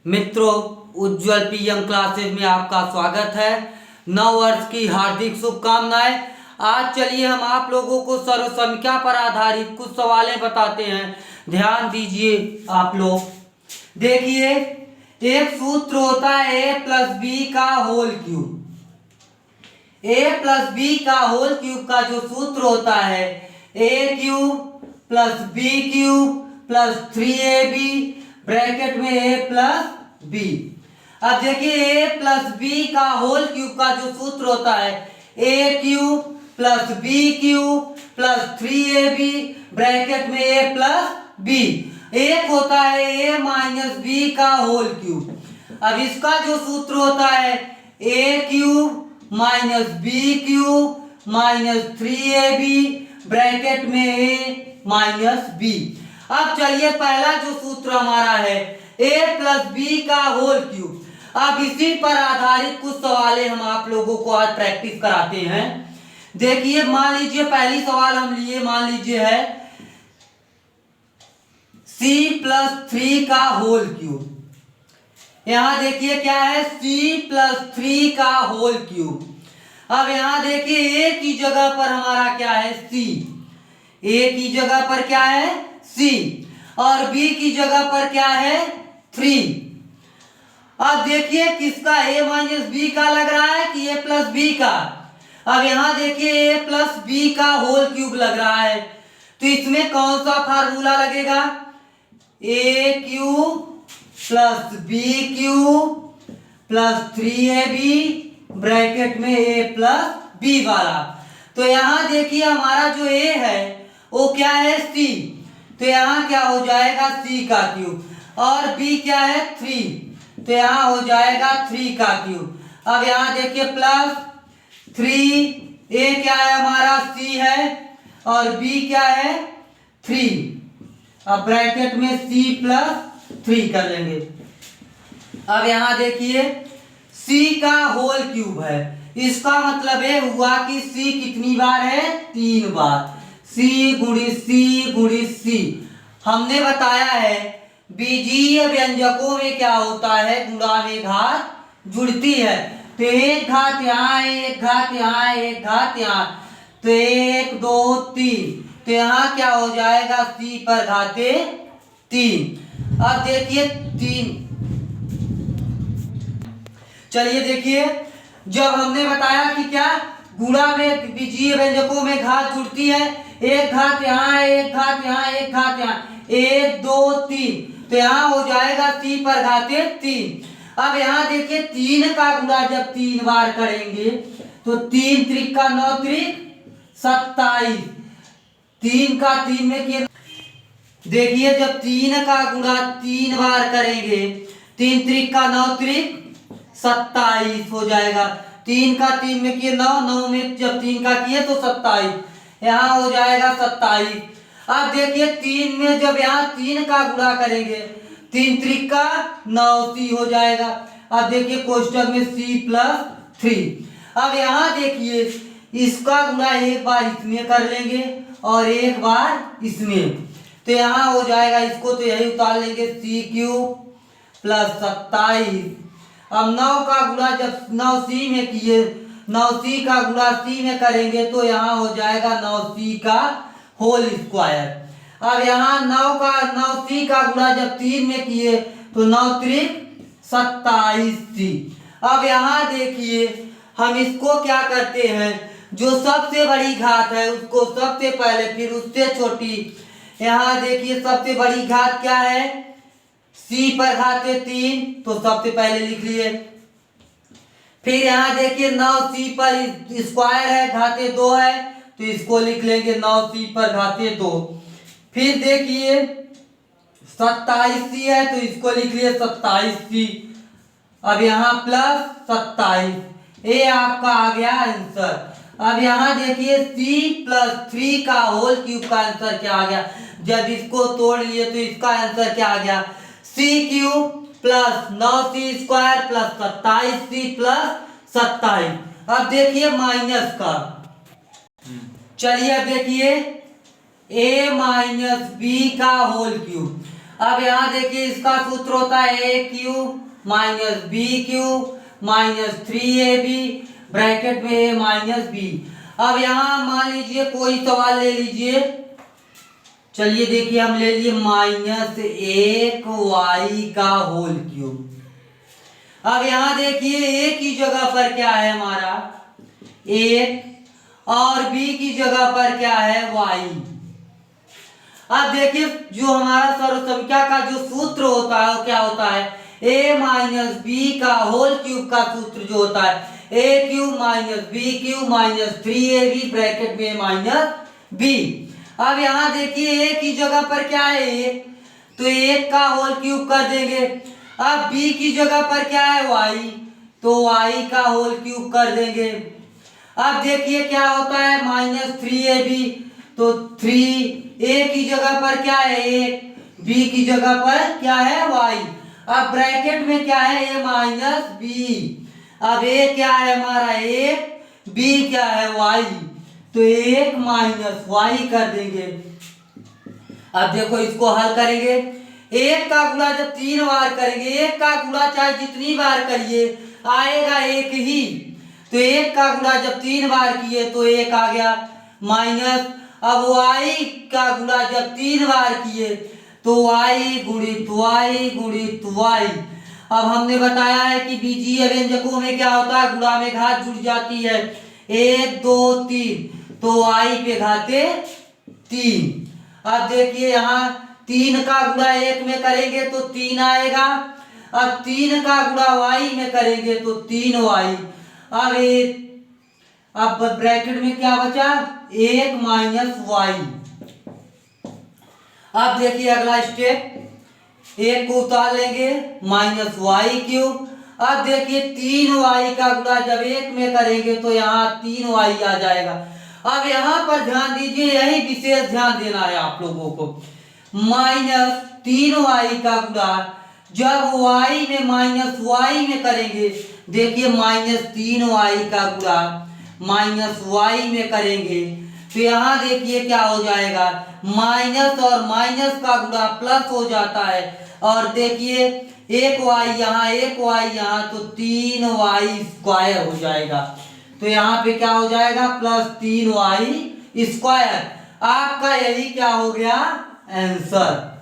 मित्रों, उज्जवल PM classes में आपका स्वागत है। नव वर्ष की हार्दिक शुभकामनाएं। आज चलिए हम आप लोगों को सर्वसंख्या पर आधारित कुछ सवालें बताते हैं। ध्यान दीजिए आप लोग। देखिए, एक सूत्र होता है ए प्लस बी का whole cube. A plus B का होल क्यूब का जो सूत्र होता है A cube plus B cube plus 3ab bracket में ए प्लस बी। अब देखिए, ए प्लस बी का होल क्यूब का जो सूत्र होता है A cube plus B cube plus 3ab bracket में ए प्लस बी। एक होता है ए माइनस बी का होल क्यूब। अब इसका जो सूत्र होता है A cube minus B cube minus 3ab bracket में ए माइनस बी। अब चलिए, पहला जो सूत्र हमारा है ए प्लस बी का होल क्यूब। अब इसी पर आधारित कुछ सवालें हम आप लोगों को आज प्रैक्टिस कराते हैं। देखिए, मान लीजिए पहली सवाल हम लिए, मान लीजिए है c प्लस 3 का होल क्यूब। यहां देखिए क्या है, c प्लस 3 का होल क्यूब। अब यहां देखिए a की जगह पर हमारा क्या है c, a की जगह पर क्या है c और b की जगह पर क्या है 3। अब देखिए किसका a माइनस बी का लग रहा है कि a प्लस बी का। अब यहां देखिए a प्लस बी का होल क्यूब लग रहा है, तो इसमें कौन सा फार्मूला लगेगा, a cube plus B cube plus 3ab bracket में a प्लस बी वाला। तो यहां देखिए हमारा जो a है वो क्या है c, तो यहाँ क्या हो जाएगा c का क्यूब और b क्या है 3, तो यहाँ हो जाएगा 3 का क्यूब। अब यहाँ देखिए प्लस 3, a क्या है हमारा c है और b क्या है 3। अब ब्रैकेट में c प्लस 3 कर लेंगे। अब यहाँ देखिए c का होल क्यूब है, इसका मतलब ये हुआ कि c कितनी बार है, 3 बार। c गुणी c हमने बताया है बीजीय व्यंजकों में क्या होता है, गुणा में घात जुड़ती है। तो एक घात यहाँ, एक घात यहाँ, एक घात यहाँ, तो 1 2 3, तो यहाँ क्या हो जाएगा c पर घाते 3। अब देखिए 3, चलिए देखिए, जब हमने बताया कि क्या गुणा में बीजीय व्यंजकों में घात जुड़ती है, एक घात यहाँ, एक घात यहाँ, एक घात यहाँ, 1 2 3, तो यहाँ हो जाएगा c पर घाते 3। अब यहाँ देखिए 3 का गुणा जब 3 बार करेंगे तो 3 त्रिक का 9 त्रिक 27, 3 का 3 में किया। देखिए जब 3 का गुणा 3 बार करेंगे, 3 त्रिक का 9 त्रिक 27 हो जाएगा। 3 का 3 में किए 9, 9 में जब 3 का किए तो 27, यहाँ हो जाएगा 27। अब देखिए 3 में जब यहाँ 3 का गुणा करेंगे, 3 त्रिक का 9 c हो जाएगा। अब देखिए कोष्टक में c प्लस 3। अब यहाँ देखिए इसका गुणा एक बार इसमें कर लेंगे और एक बार इसमें, तो यहाँ हो जाएगा, इसको तो यही उतार लेंगे c क्यूब प्लस 27। अब 9 का गुणा जब 9c में किए, 9c का गुणा c में करेंगे तो यहाँ हो जाएगा 9c का होल स्क्वायर। अब यहाँ 9c का गुणा जब 3 में किए तो 9 त्रिक 27c। अब यहाँ देखिए हम इसको क्या करते हैं, जो सबसे बड़ी घात है उसको सबसे पहले, फिर उससे छोटी। यहाँ देखिए सबसे बड़ी घात क्या है, c पर घाते 3, तो सबसे पहले लिख लिए। फिर यहाँ देखिए 9c पर स्क्वायर है, घाते 2 है, तो इसको लिख लेंगे 9c पर घाते 2। फिर देखिए 27c है, तो इसको लिख लिए 27c। अब यहाँ प्लस 27, ये आपका आ गया आंसर। अब यहाँ देखिए c प्लस 3 का होल क्यूब का आंसर क्या आ गया, जब इसको तोड़ लिए तो इसका आंसर क्या आ गया, c cube plus 9c square plus 27c plus 27। अब देखिए माइनस का, चलिए अब देखिए a माइनस बी का होल क्यूब। अब यहाँ देखिए इसका सूत्र होता है A cube minus B cube minus 3ab bracket में ए माइनस बी। अब यहाँ मान लीजिए कोई सवाल ले लीजिए, चलिए देखिए हम ले लिए -1y का होल क्यूब। अब यहाँ देखिए ए की जगह पर क्या है हमारा 1 और बी की जगह पर क्या है y। अब देखिए जो हमारा सर्वसंख्या का जो सूत्र होता है वो क्या होता है a माइनस बी का होल क्यूब का सूत्र जो होता है a cube minus B cube minus 3ab bracket में माइनस बी। अब यहाँ देखिए a की जगह पर क्या है 1 तो 1 का होल क्यूब कर देंगे। अब b की जगह पर क्या है y तो y का होल क्यूब कर देंगे। अब देखिए क्या होता है -3ab तो 3a की जगह पर क्या है 1 b की जगह पर क्या है y। अब ब्रैकेट में क्या है a माइनस बी। अब a क्या है हमारा 1 b क्या है y तो 1 माइनस y कर देंगे। अब देखो इसको हल करेंगे, 1 का गुणा जब 3 बार करेंगे 1 का गुणा चाहे जितनी बार करिए आएगा 1 ही। तो 1 का गुणा जब 3 बार किए तो 1 आ गया माइनस। अब y का गुणा जब 3 बार किए तो y गुणित y। अब हमने बताया है कि बीजीय व्यंजकों में क्या होता है गुणा में घात जुड़ जाती है 1 2 3 तो y पे घाते 3। अब देखिए यहाँ 3 का गुणा 1 में करेंगे तो 3 आएगा। अब 3 का गुणा y में करेंगे तो 3y। अब ब्रैकेट में क्या बचा 1 माइनस y। अब देखिए अगला स्टेप 1 को उतार लेंगे -y क्यूब। अब देखिए 3y का गुणा जब 1 में करेंगे तो यहाँ 3y आ जाएगा। अब यहाँ पर ध्यान दीजिए, यही विशेष ध्यान देना है आप लोगों को, -3y का गुणा जब y में -y में करेंगे, देखिए -3y का गुणा -y में करेंगे तो यहाँ देखिए क्या हो जाएगा माइनस और माइनस का गुणा प्लस हो जाता है। और देखिए 1y यहाँ तो 3y² हो जाएगा। तो यहाँ पे क्या हो जाएगा +3y²। आपका यही क्या हो गया आंसर।